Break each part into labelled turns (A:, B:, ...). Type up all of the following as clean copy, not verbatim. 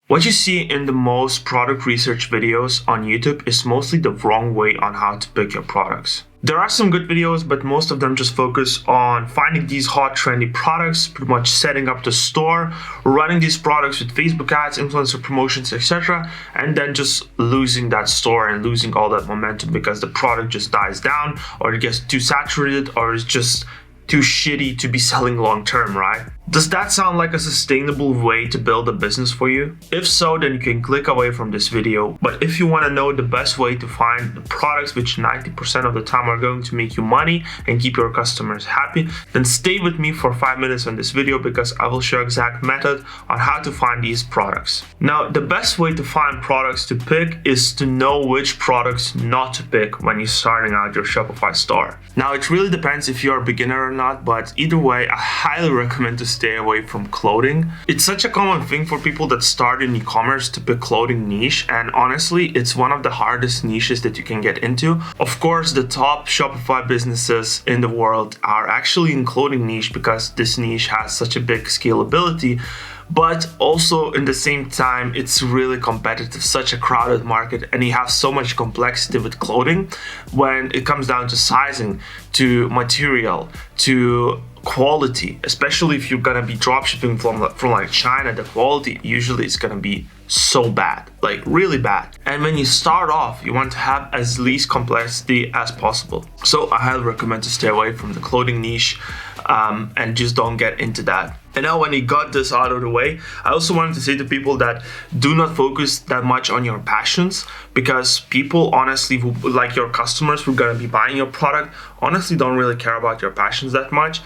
A: What you see in the most product research videos on YouTube is mostly the wrong way on how to pick your products. There are some good videos, but most of them just focus on finding these hot, trendy products, pretty much setting up the store, running these products with Facebook ads, influencer promotions, etc., and then just losing that store and losing all that momentum because the product just dies down, or it gets too saturated, or it's just too shitty to be selling long term, right? Does that sound like a sustainable way to build a business for you? If so, then you can click away from this video. But if you want to know the best way to find the products which 90% of the time are going to make you money and keep your customers happy, then stay with me for 5 minutes on this video because I will show exact method on how to find these products. Now, the best way to find products to pick is to know which products not to pick when you're starting out your Shopify store. Now, it really depends if you're a beginner or not, but either way, I highly recommend to stay away from clothing. It's such a common thing for people that start in e-commerce to pick clothing niche, and honestly, it's one of the hardest niches that you can get into. Of course, the top Shopify businesses in the world are actually in clothing niche because this niche has such a big scalability. But also in the same time, it's really competitive, such a crowded market, and you have so much complexity with clothing when it comes down to sizing, to material, to quality. Especially if you're gonna be dropshipping from like China, the quality usually is gonna be so bad, like really bad. And when you start off, you want to have as least complexity as possible. So I highly recommend to stay away from the clothing niche and just don't get into that. And now when you got this out of the way, I also wanted to say to people that do not focus that much on your passions, because people honestly, who, like your customers who are gonna be buying your product, honestly don't really care about your passions that much.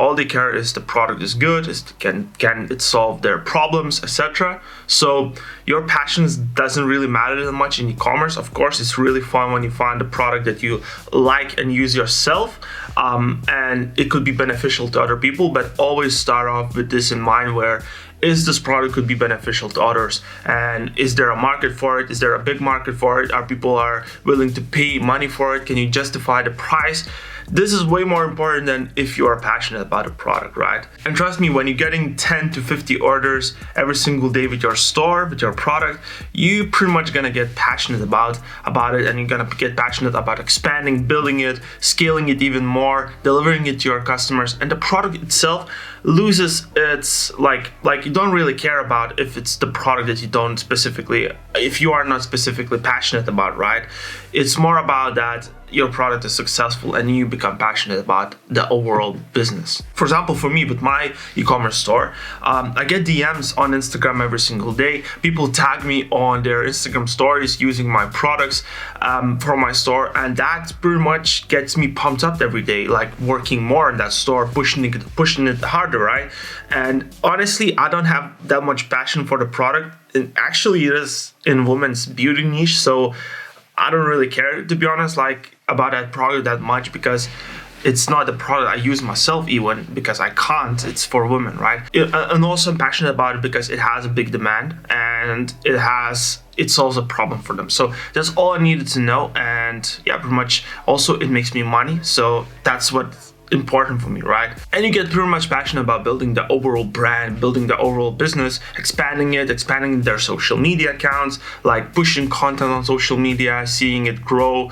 A: All they care is the product is good, can it solve their problems, etc. So your passions doesn't really matter that much in e-commerce. Of course, it's really fun when you find a product that you like and use yourself, and it could be beneficial to other people, but always start off with this in mind, where is this product could be beneficial to others, and is there a market for it? Is there a big market for it? Are people willing to pay money for it? Can you justify the price? This is way more important than if you are passionate about a product, right? And trust me, when you're getting 10 to 50 orders every single day with your store, with your product, you pretty much gonna get passionate about it, and you're gonna get passionate about expanding, building it, scaling it even more, delivering it to your customers, and the product itself loses its like you don't really care about if it's the product that if you are not specifically passionate about, right? It's more about that your product is successful and you become passionate about the overall business. For example, for me with my e-commerce store, I get DMs on Instagram every single day. People tag me on their Instagram stories using my products from my store, and that pretty much gets me pumped up every day, like working more in that store, pushing it harder, right? And honestly, I don't have that much passion for the product. And actually, it is in women's beauty niche, so I don't really care, to be honest, about that product that much, because it's not the product I use myself, even because I can't. It's for women, right? And also I'm passionate about it because it has a big demand and it solves a problem for them. So that's all I needed to know. And yeah, pretty much also it makes me money. So that's what's important for me, right? And you get pretty much passionate about building the overall brand, building the overall business, expanding their social media accounts, like pushing content on social media, seeing it grow,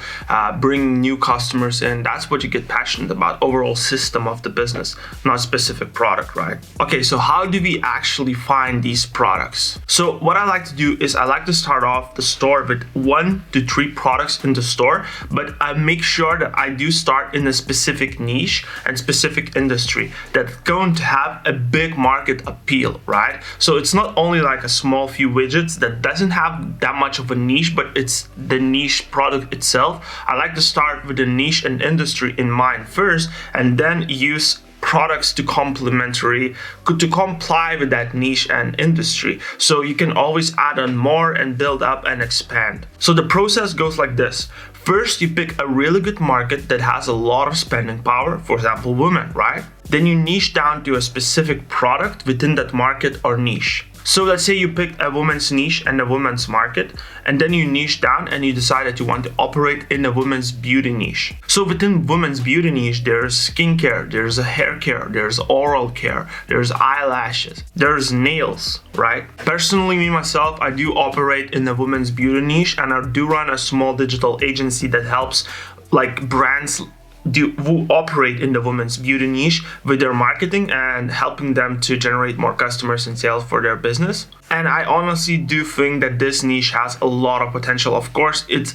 A: bringing new customers in. That's what you get passionate about, overall system of the business, not specific product, right? Okay, so how do we actually find these products? So what I like to do is I like to start off the store with 1 to 3 products in the store, but I make sure that I do start in a specific niche and specific industry that's going to have a big market appeal, right? So it's not only like a small few widgets that doesn't have that much of a niche, but it's the niche product itself. I like to start with the niche and industry in mind first, and then use products to comply with that niche and industry. So you can always add on more and build up and expand. So the process goes like this. First, you pick a really good market that has a lot of spending power, for example, women, right? Then you niche down to a specific product within that market or niche. So let's say you picked a women's niche and a women's market, and then you niche down and you decide that you want to operate in a women's beauty niche. So within women's beauty niche, there's skincare, there's a hair care, there's oral care, there's eyelashes, there's nails, right? Personally, me myself, I do operate in the women's beauty niche, and I do run a small digital agency that helps like brands who operate in the women's beauty niche with their marketing and helping them to generate more customers and sales for their business. And I honestly do think that this niche has a lot of potential. Of course, it's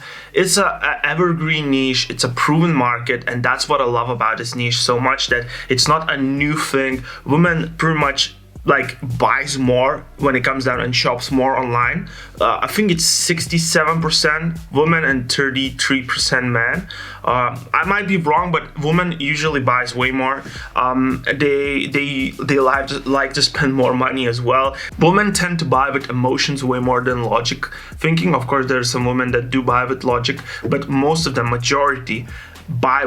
A: a evergreen niche, it's a proven market, and that's what I love about this niche so much, that it's not a new thing. Women pretty much like buys more when it comes down and shops more online. I think it's 67% women and 33% men. I might be wrong, but women usually buys way more. They like to spend more money as well. Women tend to buy with emotions way more than logic thinking. Of course, there's some women that do buy with logic, but most of the majority buy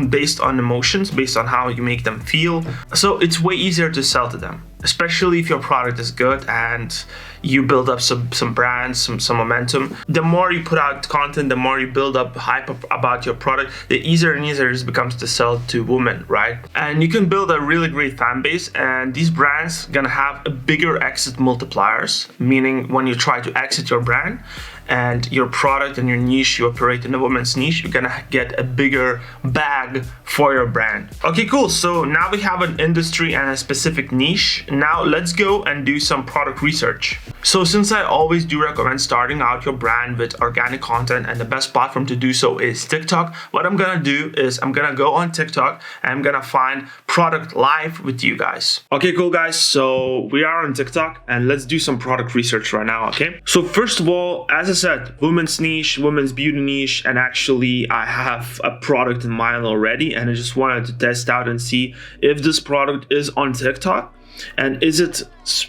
A: based on emotions, based on how you make them feel. So it's way easier to sell to them, especially if your product is good and you build up some brands, some momentum. The more you put out content, the more you build up hype about your product, the easier and easier it becomes to sell to women, right? And you can build a really great fan base, and these brands gonna have a bigger exit multipliers, meaning when you try to exit your brand and your product and your niche, you operate in the women's niche, you're gonna get a bigger bag for your brand. Okay, cool. So now we have an industry and a specific niche. Now let's go and do some product research. So since I always do recommend starting out your brand with organic content, and the best platform to do so is TikTok, what I'm gonna do is I'm gonna go on TikTok and I'm gonna find product live with you guys. Okay, cool guys. So we are on TikTok and let's do some product research right now, okay? So first of all, as I said, women's niche, women's beauty niche, and actually I have a product in mind already, and I just wanted to test out and see if this product is on TikTok. And is it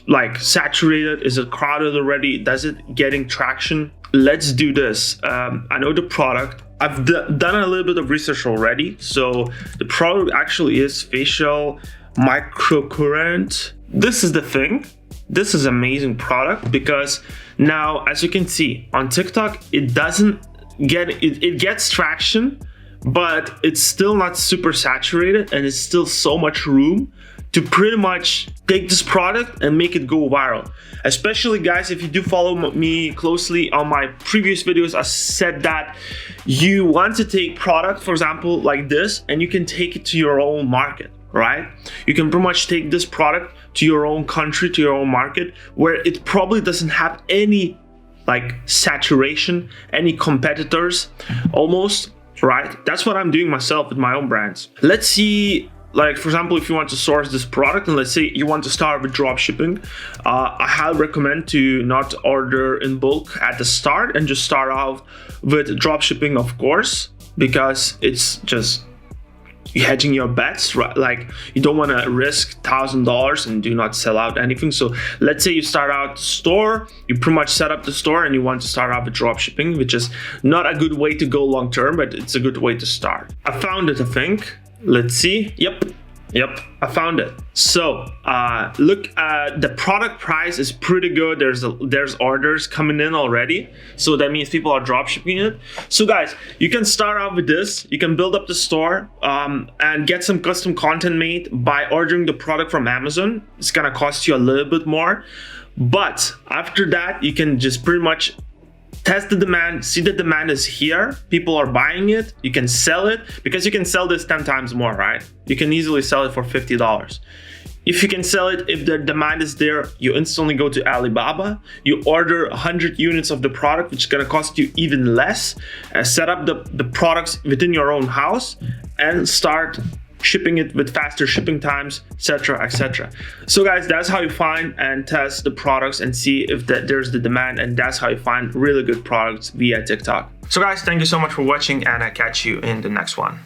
A: like saturated? Is it crowded already? Does it getting traction? Let's do this. I know the product. I've done a little bit of research already. So the product actually is facial microcurrent. This is the thing. This is amazing product because now, as you can see on TikTok, it gets traction, but it's still not super saturated, and it's still so much room to pretty much take this product and make it go viral. Especially guys, if you do follow me closely on my previous videos, I said that you want to take product, for example, like this, and you can take it to your own market, right? You can pretty much take this product to your own country, to your own market, where it probably doesn't have any like saturation, any competitors almost, right? That's what I'm doing myself with my own brands. Let's see, like for example, if you want to source this product, and let's say you want to start with drop shipping, I highly recommend to not order in bulk at the start and just start out with drop shipping, of course, because it's just hedging your bets, right? Like you don't want to risk $1,000 and do not sell out anything. So let's say you start out store, you pretty much set up the store and you want to start out with drop shipping, which is not a good way to go long term, but it's a good way to start. I found it, I think. Let's see. Yep, I found it. So look, the product price is pretty good. There's orders coming in already, so that means people are drop shipping it. So guys, you can start out with this. You can build up the store and get some custom content made by ordering the product from Amazon. It's gonna cost you a little bit more, but after that you can just pretty much test the demand, see the demand is here, people are buying it, you can sell it, because you can sell this 10 times more, right? You can easily sell it for $50. If you can sell it, if the demand is there, you instantly go to Alibaba, you order 100 units of the product, which is gonna cost you even less, set up the products within your own house, and start shipping it with faster shipping times, etc., etc. So guys, that's how you find and test the products and see if there's the demand, and that's how you find really good products via TikTok. So guys, thank you so much for watching, and I catch you in the next one.